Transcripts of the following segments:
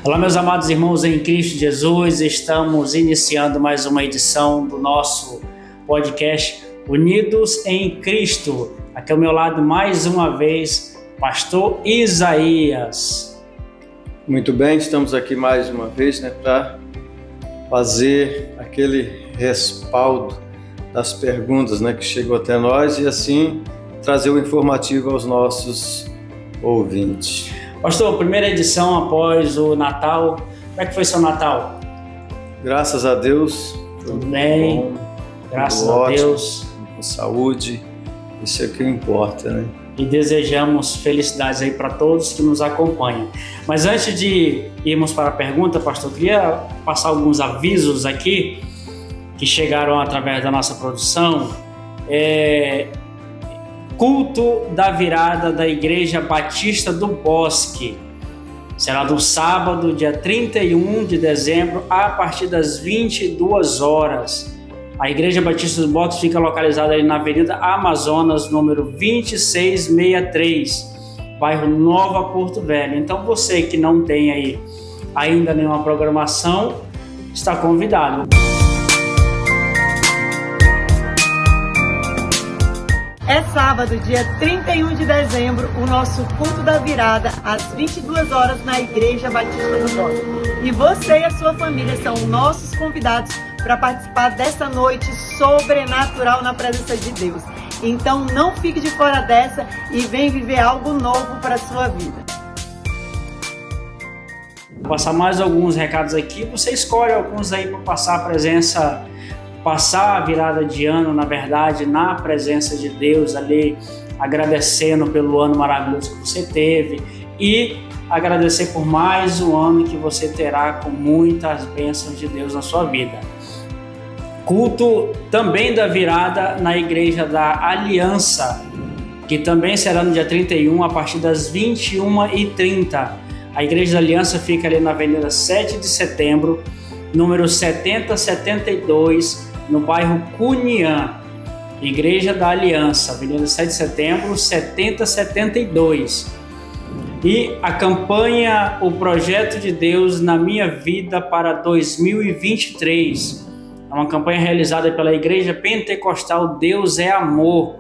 Olá, meus amados irmãos em Cristo Jesus, estamos iniciando mais uma edição do nosso podcast Unidos em Cristo. Aqui ao meu lado, mais uma vez, Pastor Isaías. Muito bem, estamos aqui mais uma vez, para fazer aquele respaldo das perguntas, que chegou até nós e assim trazer o informativo aos nossos ouvintes. Pastor, primeira edição após o Natal, como é que foi seu Natal? Graças a Deus. Tudo bem, bom, graças tudo a ótimo, Deus. Com saúde, isso é o que importa, E desejamos felicidades aí para todos que nos acompanham. Mas antes de irmos para a pergunta, pastor, eu queria passar alguns avisos aqui que chegaram através da nossa produção. Culto da virada da Igreja Batista do Bosque. Será no sábado, dia 31 de dezembro, a partir das 22 horas. A Igreja Batista do Bosque fica localizada ali na Avenida Amazonas, número 2663, bairro Nova Porto Velho. Então você que não tem aí ainda nenhuma programação, está convidado. É sábado, dia 31 de dezembro, o nosso culto da virada, às 22 horas, na Igreja Batista do Bosque. E você e a sua família são nossos convidados para participar dessa noite sobrenatural na presença de Deus. Então não fique de fora dessa e vem viver algo novo para a sua vida. Vou passar mais alguns recados aqui, você escolhe alguns aí para passar a presença, passar a virada de ano, na verdade, na presença de Deus ali, agradecendo pelo ano maravilhoso que você teve e agradecer por mais um ano que você terá com muitas bênçãos de Deus na sua vida. Culto também da virada na Igreja da Aliança, que também será no dia 31, a partir das 21h30. A Igreja da Aliança fica ali na Avenida 7 de Setembro, número 7072, no bairro Cunhã. Igreja da Aliança, Avenida 7 de Setembro, 7072. E a campanha O Projeto de Deus na Minha Vida para 2023. É uma campanha realizada pela Igreja Pentecostal Deus é Amor,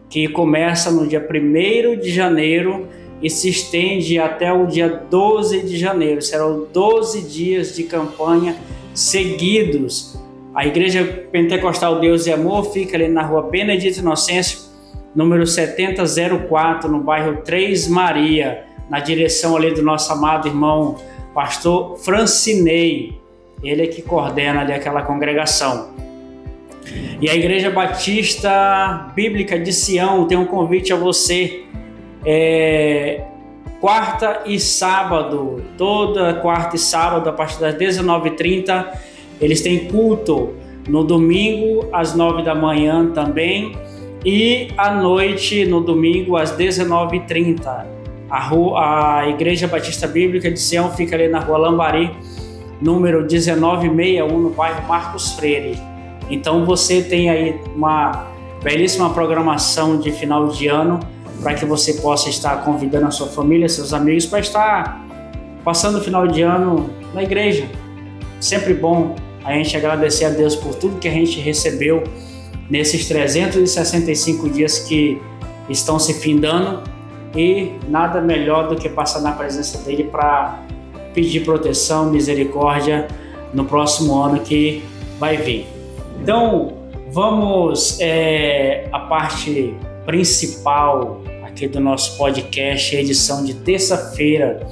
que começa no dia 1º de janeiro e se estende até o dia 12 de janeiro. Serão 12 dias de campanha seguidos. A Igreja Pentecostal Deus e Amor fica ali na rua Benedito Inocêncio, número 7004, no bairro Três Maria, na direção ali do nosso amado irmão pastor Francinei. Ele é que coordena ali aquela congregação. E a Igreja Batista Bíblica de Sião tem um convite a você. Quarta e sábado, toda quarta e sábado, a partir das 19h30, eles têm culto. No domingo, às 9 da manhã também, e à noite, no domingo, às 19h30. A Igreja Batista Bíblica de Sião fica ali na rua Lambari, número 1961, no bairro Marcos Freire. Então você tem aí uma belíssima programação de final de ano para que você possa estar convidando a sua família, seus amigos, para estar passando o final de ano na igreja. Sempre bom a gente agradecer a Deus por tudo que a gente recebeu nesses 365 dias que estão se findando, e nada melhor do que passar na presença dele para pedir proteção, misericórdia no próximo ano que vai vir. Então vamos à parte principal aqui do nosso podcast, edição de terça-feira,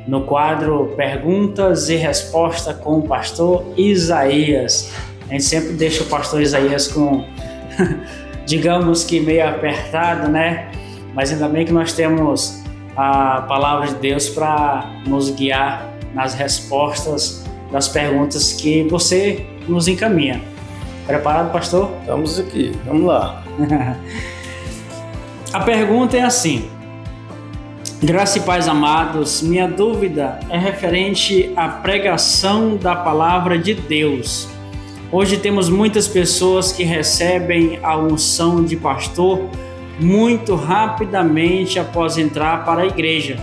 no quadro Perguntas e Respostas com o pastor Isaías. A gente sempre deixa o pastor Isaías com, digamos que meio apertado, Mas ainda bem que nós temos a palavra de Deus para nos guiar nas respostas das perguntas que você nos encaminha. Preparado, pastor? Estamos aqui, vamos lá. A pergunta é assim: graça e paz, amados, minha dúvida é referente à pregação da palavra de Deus. Hoje temos muitas pessoas que recebem a unção de pastor muito rapidamente após entrar para a igreja.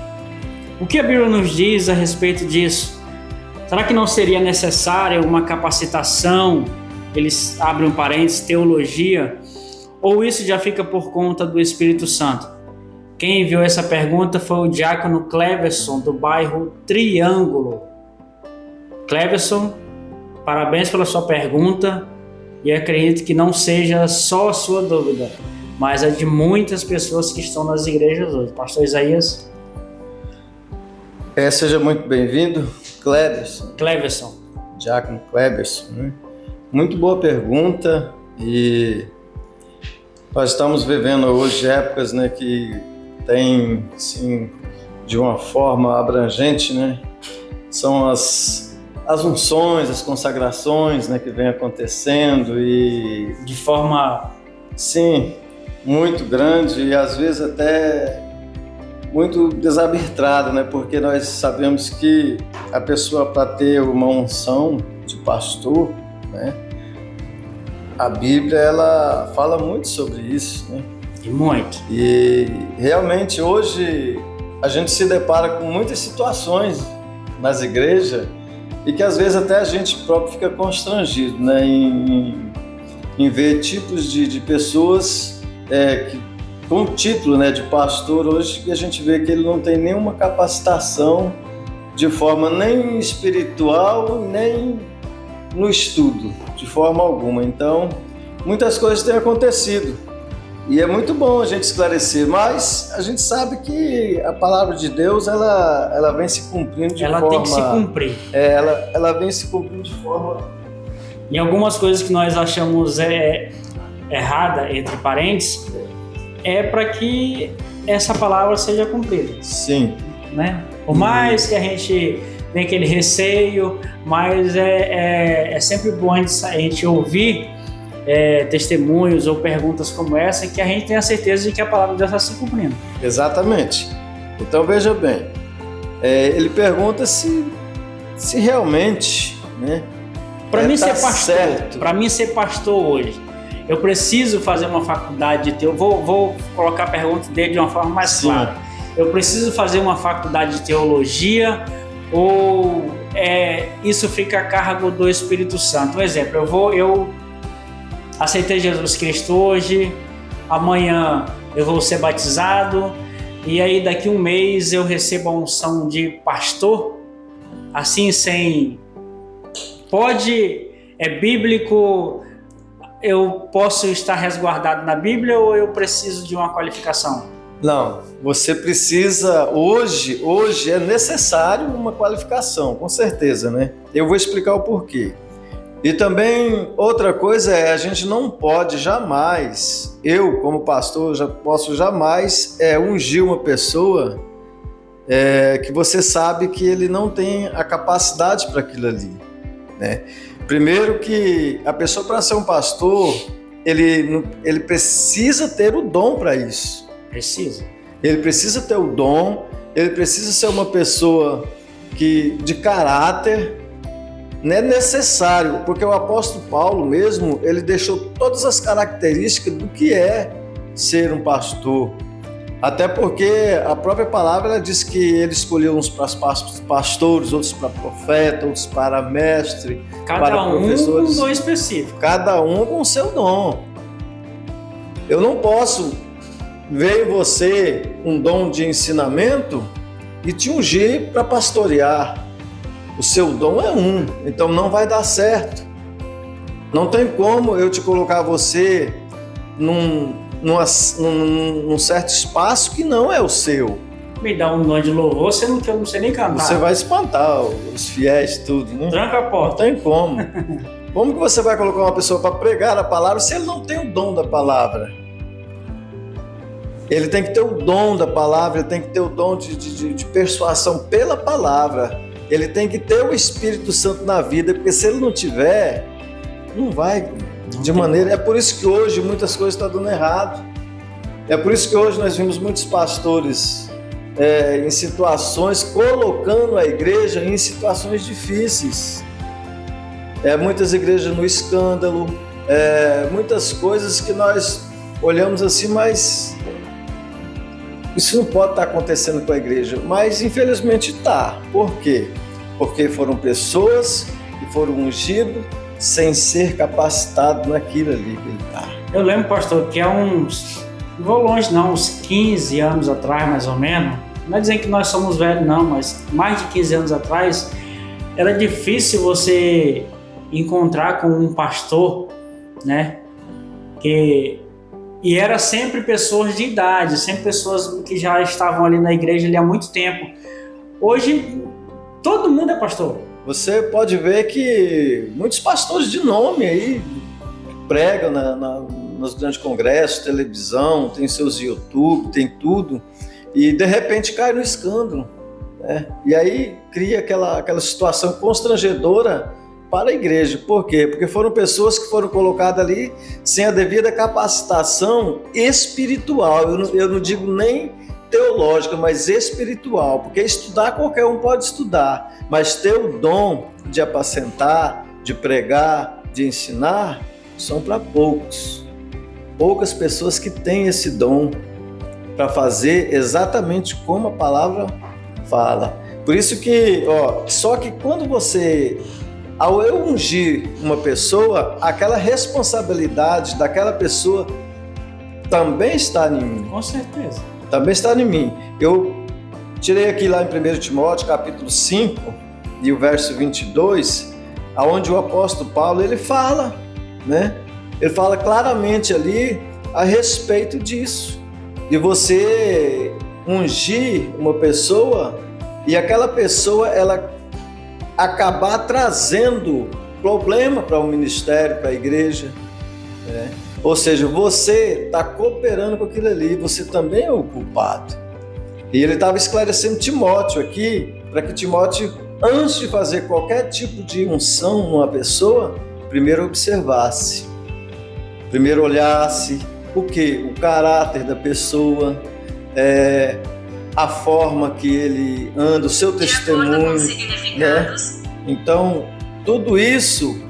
O que a Bíblia nos diz a respeito disso? Será que não seria necessária uma capacitação? Eles abrem um parênteses, teologia, ou isso já fica por conta do Espírito Santo? Quem enviou essa pergunta foi o diácono Cleverson, do bairro Triângulo. Cleverson, parabéns pela sua pergunta, e acredito que não seja só a sua dúvida, mas a de muitas pessoas que estão nas igrejas hoje. Pastor Isaías? Seja muito bem-vindo, Cleverson. Diácono Cleverson, né? Muito boa pergunta, e nós estamos vivendo hoje épocas, né, que tem, assim, de uma forma abrangente, né, são as unções, as consagrações, né, que vem acontecendo, e De forma... sim, muito grande, e às vezes até muito desarbitrada, né, porque nós sabemos que a pessoa, para ter uma unção de pastor, né, a Bíblia, ela fala muito sobre isso, né? E muito. E realmente hoje a gente se depara com muitas situações nas igrejas e que às vezes até a gente próprio fica constrangido, né, em ver tipos de pessoas que, com o título, né, de pastor hoje, que a gente vê que ele não tem nenhuma capacitação de forma nem espiritual, nem no estudo, de forma alguma. Então, muitas coisas têm acontecido e é muito bom a gente esclarecer, mas a gente sabe que a palavra de Deus, ela vem se cumprindo de forma... Ela tem que se cumprir. Ela vem se cumprindo de forma... E algumas coisas que nós achamos errada, entre parênteses, é para que essa palavra seja cumprida. Sim. Né? Por mais que a gente tenha aquele receio, mas é sempre bom a gente ouvir testemunhos ou perguntas como essa, que a gente tenha certeza de que a palavra de Deus está se cumprindo. Exatamente. Então veja bem, ele pergunta se realmente, né, para mim tá ser pastor, certo. Para mim ser pastor hoje, eu preciso fazer uma faculdade de teologia. Vou colocar a pergunta dele de uma forma mais clara. Eu preciso fazer uma faculdade de teologia ou isso fica a cargo do Espírito Santo? Um exemplo, eu aceitei Jesus Cristo hoje, amanhã eu vou ser batizado e aí daqui um mês eu recebo a unção de pastor, assim sem... É bíblico, eu posso estar resguardado na Bíblia ou eu preciso de uma qualificação? Não, você precisa, hoje é necessário uma qualificação, com certeza, né? Eu vou explicar o porquê. E também outra coisa a gente não pode jamais, eu como pastor já posso jamais ungir uma pessoa que você sabe que ele não tem a capacidade para aquilo ali, né? Primeiro que a pessoa, para ser um pastor, ele precisa ter o dom para isso. Precisa. Ele precisa ter o dom, ele precisa ser uma pessoa de caráter. Não é necessário, porque o apóstolo Paulo mesmo, ele deixou todas as características do que é ser um pastor. Até porque a própria palavra ela diz que ele escolheu uns para pastores, outros para profeta, outros para mestre, para professores. Cada um com um dom específico. Cada um com o seu dom. Eu não posso ver em você um dom de ensinamento e te ungir para pastorear. O seu dom é um, então não vai dar certo. Não tem como eu te colocar você num certo espaço que não é o seu. Me dá um dom de louvor, você não sei nem cantar. Você vai espantar os fiéis, tudo, né? Tranca a porta. Não tem como. Como que você vai colocar uma pessoa para pregar a palavra se ele não tem o dom da palavra? Ele tem que ter o dom da palavra, ele tem que ter o dom de persuasão pela palavra. Ele tem que ter o Espírito Santo na vida, porque se ele não tiver, não vai de maneira... É por isso que hoje muitas coisas estão dando errado. É por isso que hoje nós vimos muitos pastores em situações, colocando a igreja em situações difíceis. Muitas igrejas no escândalo, muitas coisas que nós olhamos assim, mas isso não pode estar acontecendo com a igreja, mas infelizmente está. Por quê? Porque foram pessoas que foram ungidas sem ser capacitados naquilo ali que ele está. Eu lembro, pastor, que há uns, não vou longe não, uns 15 anos atrás, mais ou menos, não é dizendo que nós somos velhos não, mas mais de 15 anos atrás, era difícil você encontrar com um pastor, né? E era sempre pessoas de idade, sempre pessoas que já estavam ali na igreja ali há muito tempo. Hoje, todo mundo é pastor. Você pode ver que muitos pastores de nome aí pregam nos grandes congressos, televisão, tem seus YouTube, tem tudo, e de repente cai no escândalo, né? E aí cria aquela situação constrangedora para a igreja. Por quê? Porque foram pessoas que foram colocadas ali sem a devida capacitação espiritual. Eu não digo nem teológica, mas espiritual, porque estudar qualquer um pode estudar, mas ter o dom de apacentar, de pregar, de ensinar, são para poucos. Poucas pessoas que têm esse dom para fazer exatamente como a palavra fala. Por isso que, só que quando você, ao eu ungir uma pessoa, aquela responsabilidade daquela pessoa também está em mim. Com certeza. Também está em mim. Eu tirei aqui lá em 1 Timóteo, capítulo 5, e o verso 22, aonde o apóstolo Paulo, ele fala, né? Ele fala claramente ali a respeito disso, de você ungir uma pessoa e aquela pessoa, ela acabar trazendo problema para o ministério, para a igreja, né? Ou seja, você está cooperando com aquilo ali, você também é o culpado. E ele estava esclarecendo Timóteo aqui, para que Timóteo, antes de fazer qualquer tipo de unção numa pessoa, primeiro observasse, primeiro olhasse o quê? O caráter da pessoa, a forma que ele anda, o seu testemunho, né? Então, tudo isso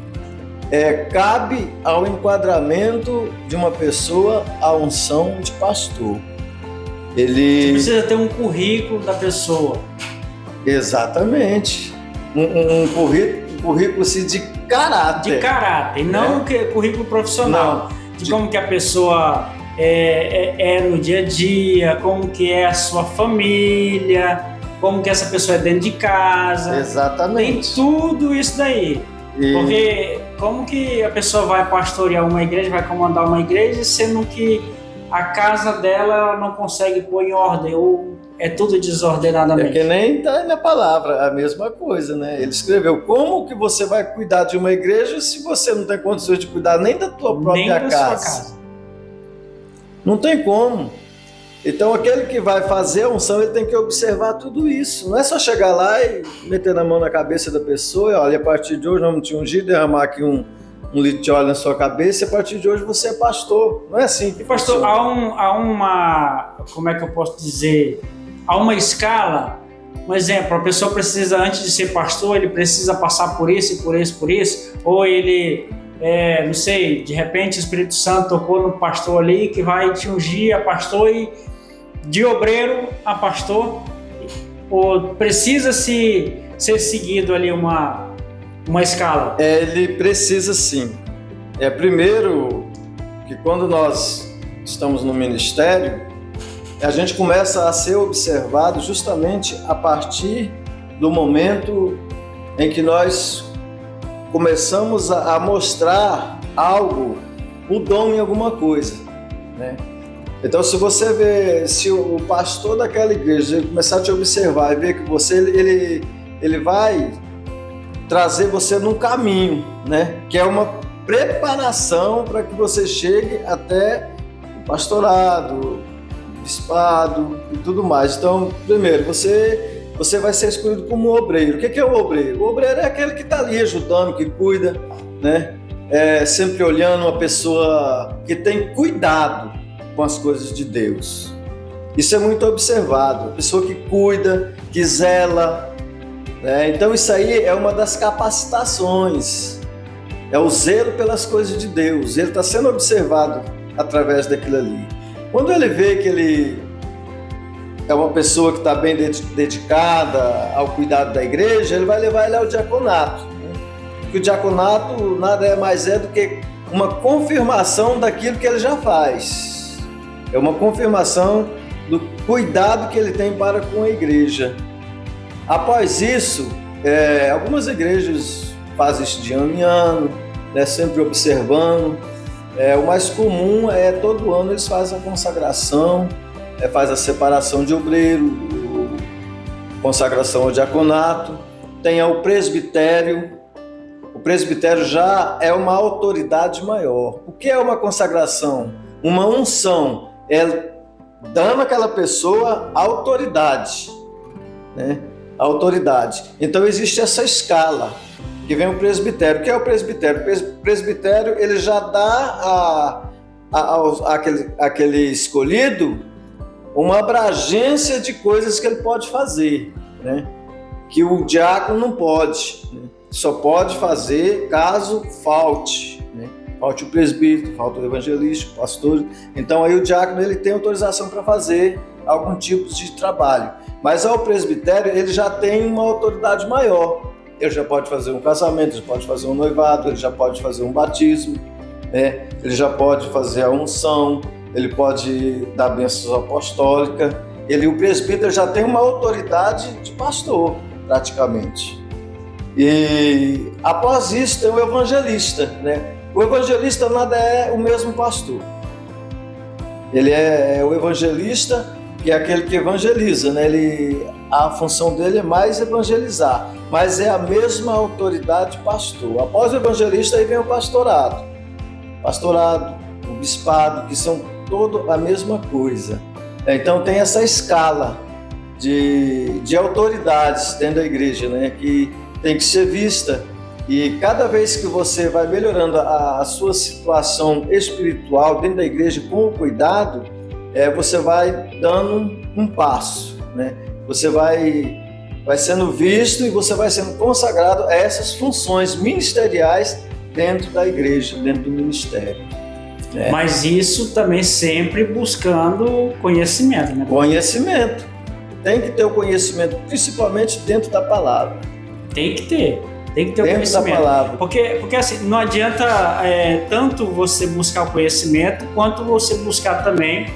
cabe ao enquadramento de uma pessoa a unção de pastor. Ele Você precisa ter um currículo da pessoa. Exatamente. Um currículo assim, de caráter. De caráter, não currículo profissional. Não. De como que a pessoa é no dia a dia, como que é a sua família, como que essa pessoa é dentro de casa. Exatamente. Tem tudo isso daí. Porque como que a pessoa vai pastorear uma igreja, vai comandar uma igreja, sendo que a casa dela ela não consegue pôr em ordem, ou é tudo desordenadamente? É que nem está na palavra, a mesma coisa, né? Ele escreveu, como que você vai cuidar de uma igreja se você não tem condições de cuidar nem da tua própria nem da casa? sua casa. Não tem como. Então aquele que vai fazer a unção, ele tem que observar tudo isso. Não é só chegar lá e meter a mão na cabeça da pessoa e olha, a partir de hoje vamos te ungir, derramar aqui um litro de óleo na sua cabeça e a partir de hoje você é pastor. Não é assim. E pastor, há uma, como é que eu posso dizer, há uma escala. Um exemplo, a pessoa precisa, antes de ser pastor, ele precisa passar por isso, por isso, por isso, ou ele, não sei, de repente o Espírito Santo tocou no pastor ali que vai te ungir a pastor e de obreiro a pastor, ou precisa ser seguido ali uma escala? Ele precisa sim. Primeiro que quando nós estamos no ministério, a gente começa a ser observado justamente a partir do momento em que nós começamos a mostrar algo, o dom em alguma coisa, né? Então, se você vê, se o pastor daquela igreja ele começar a te observar e ver que você, ele vai trazer você num caminho, né? Que é uma preparação para que você chegue até o pastorado, o bispado e tudo mais. Então, primeiro, você vai ser escolhido como obreiro. O que é o obreiro? O obreiro é aquele que está ali ajudando, que cuida, né? Sempre olhando uma pessoa que tem cuidado com as coisas de Deus. Isso é muito observado. A pessoa que cuida, que zela, né? Então isso aí é uma das capacitações. É o zelo pelas coisas de Deus. Ele está sendo observado através daquilo ali. Quando ele vê que ele é uma pessoa que está bem dedicada ao cuidado da igreja, ele vai levar ele ao diaconato. Porque o diaconato nada mais é do que uma confirmação daquilo que ele já faz. É uma confirmação do cuidado que ele tem para com a igreja. Após isso, algumas igrejas fazem isso de ano em ano, né, sempre observando. O mais comum é todo ano eles fazem a consagração, faz a separação de obreiro, consagração ao diaconato, tem o presbitério. O presbitério já é uma autoridade maior. O que é uma consagração? Uma unção, dando àquela pessoa autoridade, né? Autoridade. Então existe essa escala, que vem o presbitério. O que é o presbitério? O presbitério ele já dá àquele escolhido uma abrangência de coisas que ele pode fazer, né? Que o diácono não pode, né? Só pode fazer caso falte, né? Falte o presbítero, falta o evangelista, o pastor. Então aí o diácono ele tem autorização para fazer algum tipo de trabalho. Mas ao presbitério ele já tem uma autoridade maior. Ele já pode fazer um casamento, ele pode fazer um noivado, ele já pode fazer um batismo, né? Ele já pode fazer a unção, ele pode dar bênçãos apostólicas. O presbítero já tem uma autoridade de pastor, praticamente. E após isso tem o evangelista, né? O evangelista nada é o mesmo pastor. Ele é o evangelista, que é aquele que evangeliza, né? A função dele é mais evangelizar, mas é a mesma autoridade pastor. Após o evangelista aí vem o pastorado, o bispado, que são toda a mesma coisa. Então tem essa escala de autoridades dentro da igreja, né? Que tem que ser vista, e cada vez que você vai melhorando a sua situação espiritual dentro da igreja com o cuidado, você vai dando um passo, né? Você vai sendo visto e você vai sendo consagrado a essas funções ministeriais dentro da igreja, dentro do ministério. Né? Mas isso também sempre buscando conhecimento, né? Conhecimento. Tem que ter o conhecimento, principalmente dentro da palavra. Tem que ter o dentro conhecimento. Da palavra. Porque assim, não adianta tanto você buscar o conhecimento, quanto você buscar também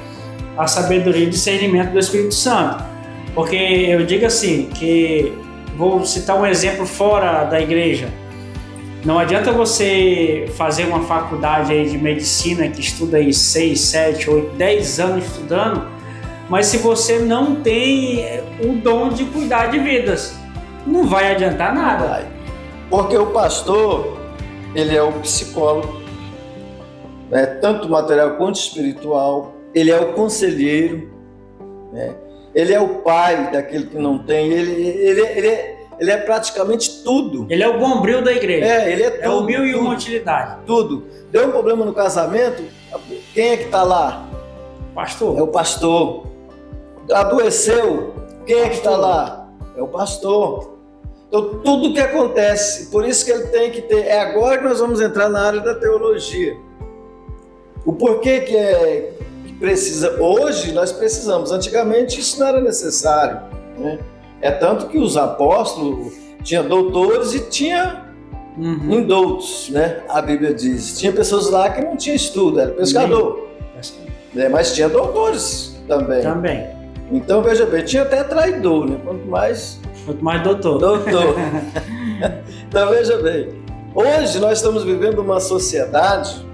a sabedoria e discernimento do Espírito Santo. Porque eu digo assim, que vou citar um exemplo fora da igreja. Não adianta você fazer uma faculdade aí de medicina que estuda aí 6, 7, 8, 10 anos estudando, mas se você não tem o dom de cuidar de vidas, não vai adiantar nada. Porque o pastor, ele é o psicólogo, né? Tanto material quanto espiritual, ele é o conselheiro, né? Ele é o pai daquele que não tem, ele é praticamente tudo. Ele é o bombril da igreja. Ele é tudo. É o mil e uma utilidade. Tudo. Deu um problema no casamento, quem é que está lá? Pastor. É o pastor. Adoeceu, quem é que está lá? É o pastor. Então, tudo que acontece, por isso que ele tem que ter. É agora que nós vamos entrar na área da teologia. O porquê que precisa. Hoje nós precisamos. Antigamente isso não era necessário, né? É tanto que os apóstolos tinham doutores e tinha indoutos, né? A Bíblia diz. Tinha pessoas lá que não tinham estudo, era pescador. Mas tinha doutores também. Então, veja bem, tinha até traidor, né? Quanto mais doutor. Então, veja bem, hoje nós estamos vivendo uma sociedade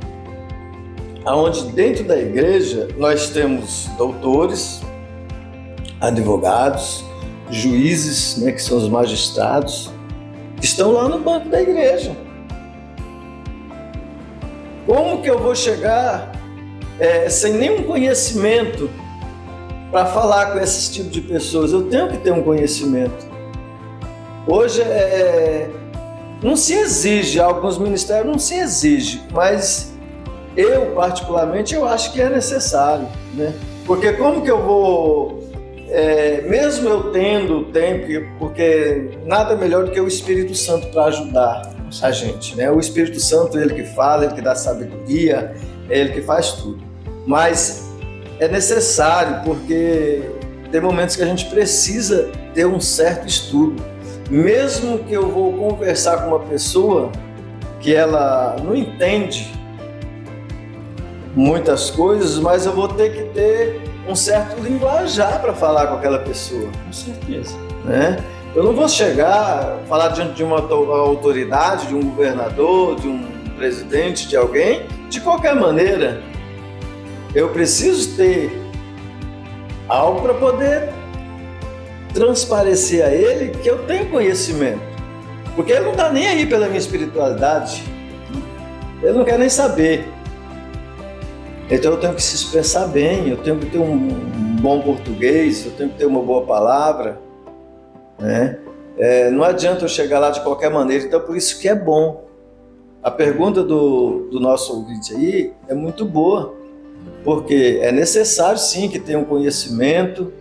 onde dentro da igreja nós temos doutores, advogados, juízes, né, que são os magistrados, que estão lá no banco da igreja. Como que eu vou chegar sem nenhum conhecimento para falar com esse tipo de pessoas? Eu tenho que ter um conhecimento. Hoje não se exige, alguns ministérios não se exige, mas eu particularmente eu acho que é necessário, né? Porque como que eu vou, mesmo eu tendo tempo, porque nada melhor do que o Espírito Santo para ajudar a gente, né? O Espírito Santo, ele que fala, ele que dá sabedoria, é ele que faz tudo. Mas é necessário, porque tem momentos que a gente precisa ter um certo estudo. Mesmo que eu vou conversar com uma pessoa que ela não entende muitas coisas, mas eu vou ter que ter um certo linguajar para falar com aquela pessoa. Com certeza. Né? Eu não vou chegar, falar diante de uma autoridade, de um governador, de um presidente, de alguém, de qualquer maneira. Eu preciso ter algo para poder transparecer a ele que eu tenho conhecimento. Porque ele não está nem aí pela minha espiritualidade. Ele não quer nem saber. Então eu tenho que se expressar bem, eu tenho que ter um bom português, eu tenho que ter uma boa palavra. Né? Não adianta eu chegar lá de qualquer maneira, então por isso que é bom. A pergunta do nosso ouvinte aí é muito boa, porque é necessário sim que tenha um conhecimento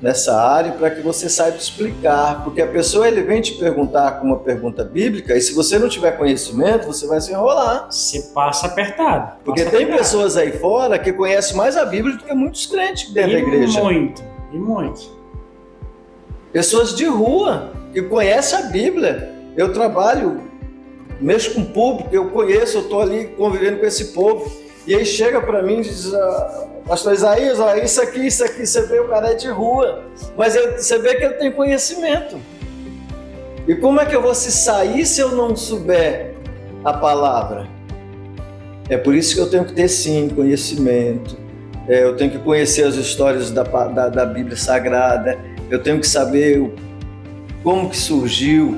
nessa área para que você saiba explicar, porque a pessoa ele vem te perguntar com uma pergunta bíblica e se você não tiver conhecimento, você vai se enrolar. Você passa apertado. Porque tem pessoas aí fora que conhecem mais a Bíblia do que muitos crentes dentro da igreja. E muito. Pessoas de rua que conhecem a Bíblia. Eu trabalho, mexo com o público, eu conheço, eu estou ali convivendo com esse povo. E aí chega para mim e diz, pastor Isaías, ó, isso aqui, você vê, o cara é de rua. Mas você vê que ele tem conhecimento. E como é que eu vou se sair se eu não souber a palavra? É por isso que eu tenho que ter sim conhecimento. Eu tenho que conhecer as histórias da Bíblia Sagrada. Eu tenho que saber como que surgiu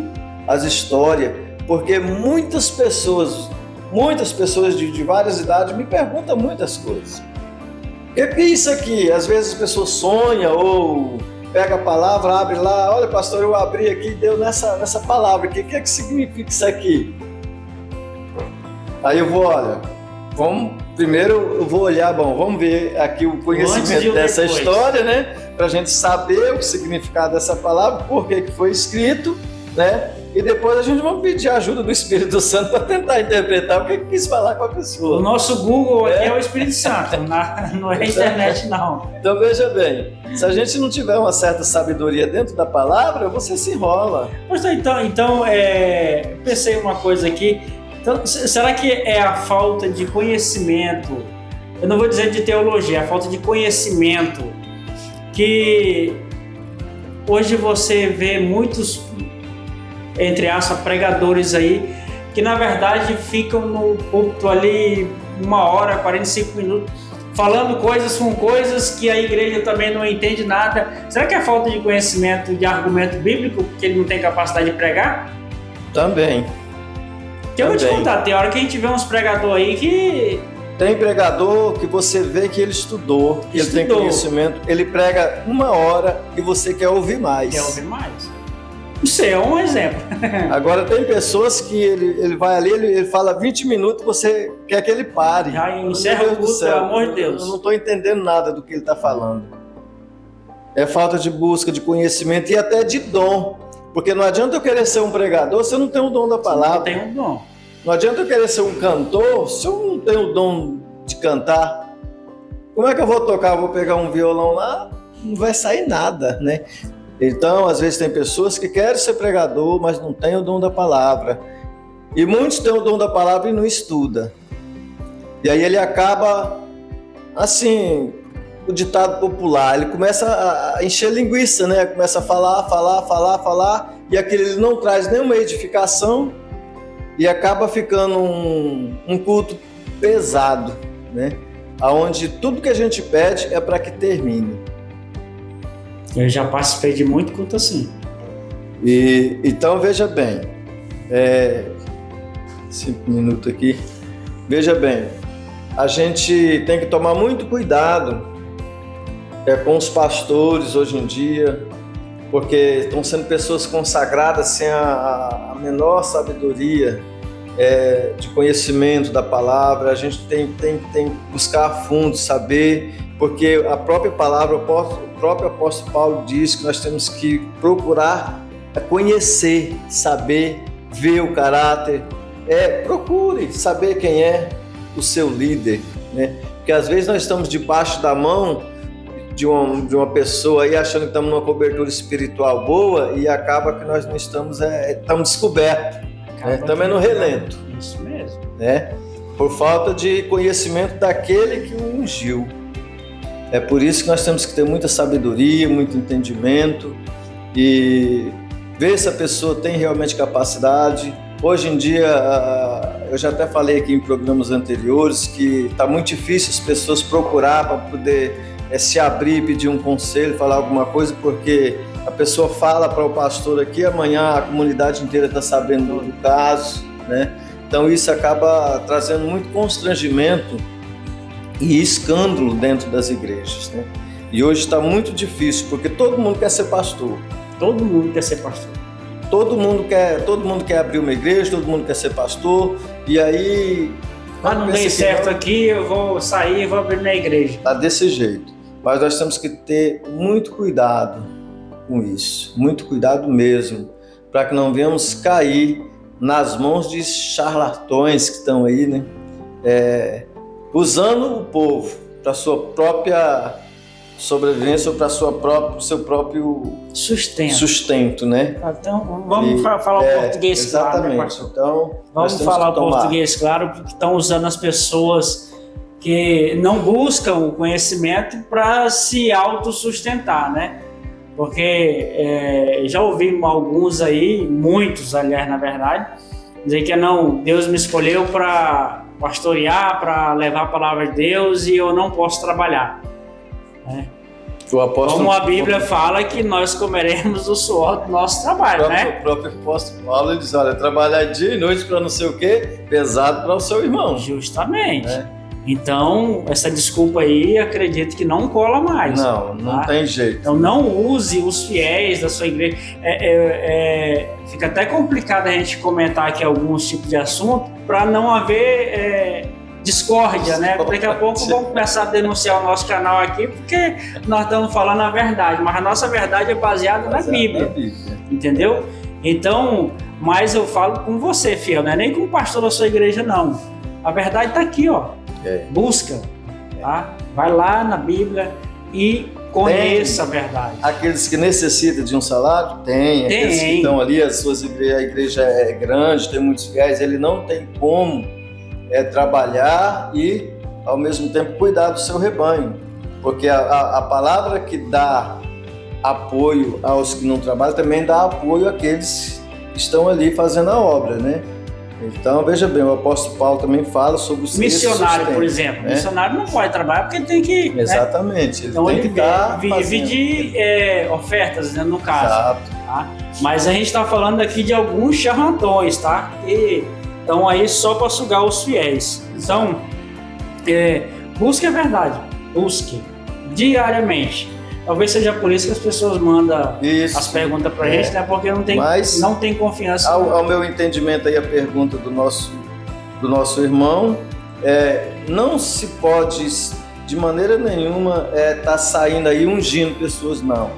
as histórias. Porque muitas pessoas de várias idades me perguntam muitas coisas. O que é isso aqui? Às vezes as pessoas sonham ou pega a palavra, abre lá, olha pastor, eu abri aqui e deu nessa palavra, o que é que significa isso aqui? Aí eu vou, primeiro eu vou olhar, vamos ver aqui o conhecimento dessa história, né? Pra gente saber o significado dessa palavra, por que foi escrito, né? E depois a gente vai pedir a ajuda do Espírito Santo para tentar interpretar o que quis falar com a pessoa. O nosso Google aqui é o Espírito Santo, não é a internet não. Então veja bem, se a gente não tiver uma certa sabedoria dentro da palavra, você se enrola. Então pensei uma coisa aqui, então, será que é a falta de conhecimento, eu não vou dizer de teologia, é a falta de conhecimento que hoje você vê muitos, entre aspas, pregadores aí, que na verdade ficam no púlpito ali 1 hora, 45 minutos, falando coisas que a igreja também não entende nada. Será que é falta de conhecimento de argumento bíblico, porque ele não tem capacidade de pregar? Também. Eu vou te contar, tem hora que a gente vê uns pregadores aí que... Tem pregador que você vê que ele estudou, que ele tem conhecimento, ele prega 1 hora e você quer ouvir mais. Quer ouvir mais. Isso é um exemplo. Agora tem pessoas que ele vai ali, ele fala 20 minutos, você quer que ele pare. Já encerra o culto, pelo amor de Deus. Eu não estou entendendo nada do que ele está falando. É falta de busca, de conhecimento e até de dom. Porque não adianta eu querer ser um pregador se eu não tenho o dom da palavra. Não tem um dom. Não adianta eu querer ser um cantor se eu não tenho o dom de cantar. Como é que eu vou tocar? Eu vou pegar um violão lá? Não vai sair nada, né? Então, às vezes tem pessoas que querem ser pregador, mas não têm o dom da palavra. E muitos têm o dom da palavra e não estudam. E aí ele acaba, assim, o ditado popular, ele começa a encher linguiça, né? Começa a falar, e aquele ele não traz nenhuma edificação e acaba ficando um culto pesado, né? Onde tudo que a gente pede é para que termine. Eu já participei de muito culto assim. Então, veja bem, 5 minutos aqui. Veja bem, a gente tem que tomar muito cuidado com os pastores hoje em dia, porque estão sendo pessoas consagradas sem a menor sabedoria de conhecimento da palavra. A gente tem que buscar a fundo, saber, porque a própria palavra, o próprio apóstolo Paulo diz que nós temos que procurar conhecer, saber, ver o caráter. Procure saber quem é o seu líder, né? Porque às vezes nós estamos debaixo da mão de uma pessoa aí achando que estamos numa cobertura espiritual boa e acaba que nós não estamos descobertos, né? Também no relento. Isso mesmo. Né? Por falta de conhecimento daquele que o ungiu. É por isso que nós temos que ter muita sabedoria, muito entendimento e ver se a pessoa tem realmente capacidade. Hoje em dia, eu já até falei aqui em programas anteriores que está muito difícil as pessoas procurar para poder se abrir, pedir um conselho, falar alguma coisa, porque a pessoa fala para o pastor aqui, amanhã a comunidade inteira está sabendo do caso, né? Então isso acaba trazendo muito constrangimento e escândalo dentro das igrejas, né? E hoje está muito difícil, porque todo mundo quer ser pastor. Todo mundo quer ser pastor. Todo mundo quer abrir uma igreja, todo mundo quer ser pastor, e aí... Não dei certo aqui, eu vou sair e vou abrir minha igreja. Está desse jeito. Mas nós temos que ter muito cuidado com isso, muito cuidado mesmo, para que não venhamos cair nas mãos de charlatões que estão aí, né? Usando o povo para sua própria sobrevivência ou para seu próprio sustento, né? Então, vamos falar o português claro, né, pastor? Então, vamos falar o português claro, porque estão usando as pessoas que não buscam o conhecimento para se autossustentar, né? Porque já ouvi alguns aí, muitos, aliás, na verdade, dizer que Deus me escolheu para pastorear, para levar a palavra de Deus e eu não posso trabalhar. Né? Como a Bíblia fala que nós comeremos o suor do nosso trabalho, né? O próprio apóstolo Paulo diz, olha, trabalhar dia e noite para não sei o quê, pesado para o seu irmão. Justamente. Então, essa desculpa aí, acredito que não cola mais. Não tem jeito. Então, não use os fiéis da sua igreja. Fica até complicado a gente comentar aqui alguns tipos de assunto para não haver discórdia, né? Daqui a pouco vamos começar a denunciar o nosso canal aqui porque nós estamos falando a verdade, mas a nossa verdade é baseada na Bíblia, entendeu? Então, mas eu falo com você, fiel, não é nem com o pastor da sua igreja, não. A verdade está aqui, ó. Busca, tá? Vai lá na Bíblia e conheça a verdade. Aqueles que necessitam de um salário, tem. Aqueles que estão ali, a igreja é grande, tem muitos fiéis, ele não tem como trabalhar e, ao mesmo tempo, cuidar do seu rebanho. Porque a palavra que dá apoio aos que não trabalham também dá apoio àqueles que estão ali fazendo a obra, né? Então, veja bem, o apóstolo Paulo também fala sobre o missionário, por exemplo. Né? Missionário não pode trabalhar porque ele tem que... Exatamente. Né? Então, ele vive de ofertas, né, no caso. Exato. Tá? Mas a gente está falando aqui de alguns charlatões, tá? Que estão aí só para sugar os fiéis. Então, busque a verdade. Busque diariamente. Talvez seja por isso que as pessoas mandam as perguntas para a gente, né? Porque não tem confiança. Ao meu entendimento aí, a pergunta do nosso irmão, não se pode, de maneira nenhuma, tá saindo aí ungindo pessoas, não.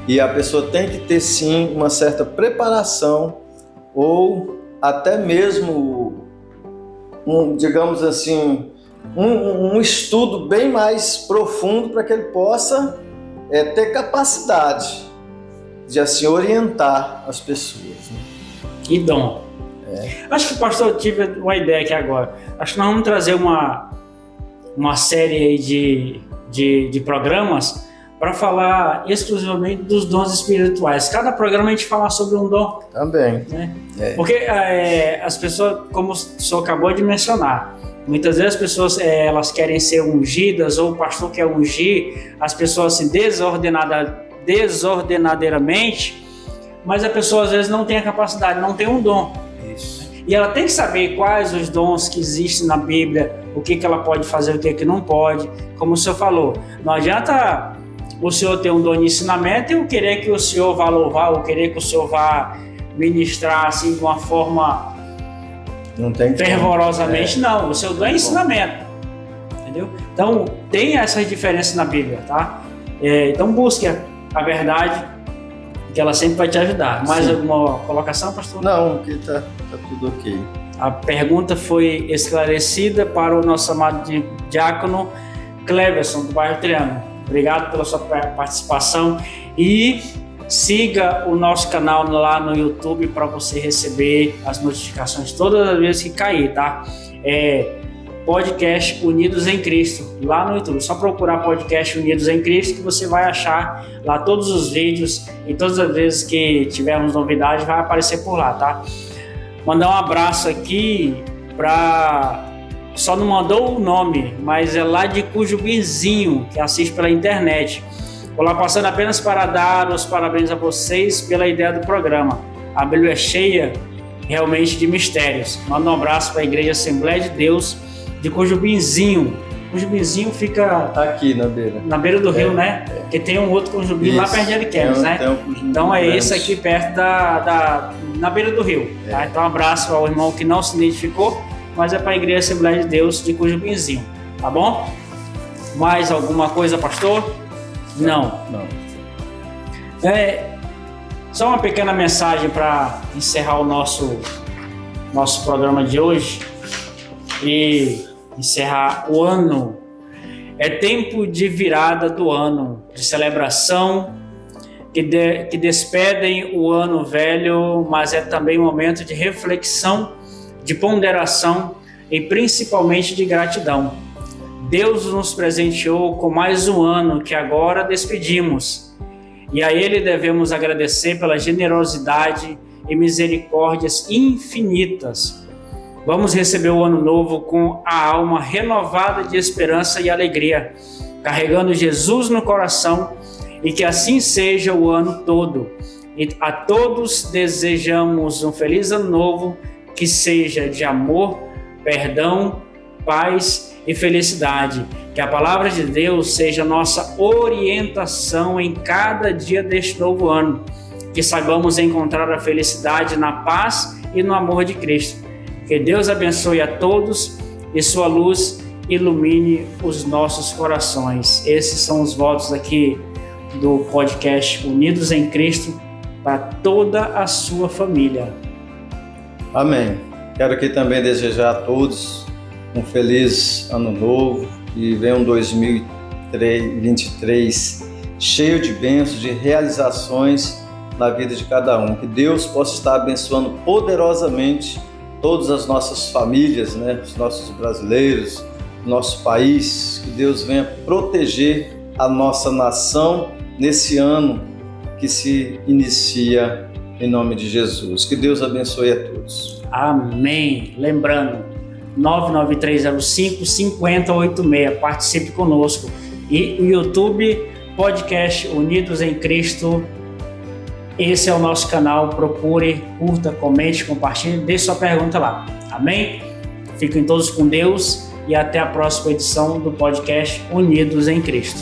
E a pessoa tem que ter, sim, uma certa preparação ou até mesmo, digamos assim, um estudo bem mais profundo para que ele possa ter capacidade de assim orientar as pessoas. Né? Que dom. Acho que, pastor, eu tive uma ideia aqui agora. Acho que nós vamos trazer uma série aí de programas para falar exclusivamente dos dons espirituais. Cada programa a gente fala sobre um dom. Também. Né? Porque as pessoas, como o senhor acabou de mencionar, muitas vezes as pessoas elas querem ser ungidas, ou o pastor quer ungir as pessoas assim, desordenadeiramente, mas a pessoa às vezes não tem a capacidade, não tem um dom. Isso. E ela tem que saber quais os dons que existem na Bíblia, o que ela pode fazer, o que não pode. Como o senhor falou, não adianta o senhor ter um dom de ensinamento e eu querer que o senhor vá louvar, ou querer que o senhor vá ministrar assim de uma forma... Não tem fervorosamente, não. O seu dom é ensinamento. Entendeu? Então, tem essas diferenças na Bíblia, tá? Então, busque a verdade, que ela sempre vai te ajudar. Mais alguma colocação, pastor? Não, aqui tá tudo ok. A pergunta foi esclarecida para o nosso amado diácono Cleverson, do bairro Triângulo. Obrigado pela sua participação e siga o nosso canal lá no YouTube para você receber as notificações todas as vezes que cair, tá? Podcast Unidos em Cristo, lá no YouTube. Só procurar Podcast Unidos em Cristo que você vai achar lá todos os vídeos e todas as vezes que tivermos novidades vai aparecer por lá, tá? Mandar um abraço aqui para... Só não mandou o nome, mas é lá de Cujubinzinho, que assiste pela internet. Vou lá passando apenas para dar os parabéns a vocês pela ideia do programa. A Bíblia é cheia realmente de mistérios. Manda um abraço para a Igreja Assembleia de Deus de Cujubinzinho. Cujubinzinho fica... Tá aqui na beira. Na beira do rio, né? Porque tem um outro Cujubim lá perto de Ariquemes, né? Então é esse aqui perto na beira do rio. Tá? Então um abraço ao irmão que não se identificou, mas é para a Igreja Assembleia de Deus de Cujubinzinho. Tá bom? Mais alguma coisa, pastor? Não. Só uma pequena mensagem para encerrar o nosso programa de hoje e encerrar o ano. É tempo de virada do ano, de celebração, que despedem o ano velho, mas é também um momento de reflexão, de ponderação e principalmente de gratidão. Deus nos presenteou com mais um ano que agora despedimos, e a Ele devemos agradecer pela generosidade e misericórdias infinitas. Vamos receber o ano novo com a alma renovada de esperança e alegria, carregando Jesus no coração, e que assim seja o ano todo. E a todos desejamos um feliz ano novo, que seja de amor, perdão, paz e felicidade. Que a palavra de Deus seja nossa orientação em cada dia deste novo ano. Que saibamos encontrar a felicidade na paz e no amor de Cristo. Que Deus abençoe a todos e sua luz ilumine os nossos corações. Esses são os votos aqui do podcast Unidos em Cristo para toda a sua família. Amém. Quero aqui também desejar a todos um feliz ano novo e venha um 2023 cheio de bênçãos, de realizações na vida de cada um. Que Deus possa estar abençoando poderosamente todas as nossas famílias, né? Os nossos brasileiros, nosso país. Que Deus venha proteger a nossa nação nesse ano que se inicia em nome de Jesus. Que Deus abençoe a todos. Amém. Lembrando, 99305-5086. Participe conosco. E o YouTube, Podcast Unidos em Cristo. Esse é o nosso canal. Procure, curta, comente, compartilhe, deixe sua pergunta lá. Amém? Fiquem todos com Deus e até a próxima edição do podcast Unidos em Cristo.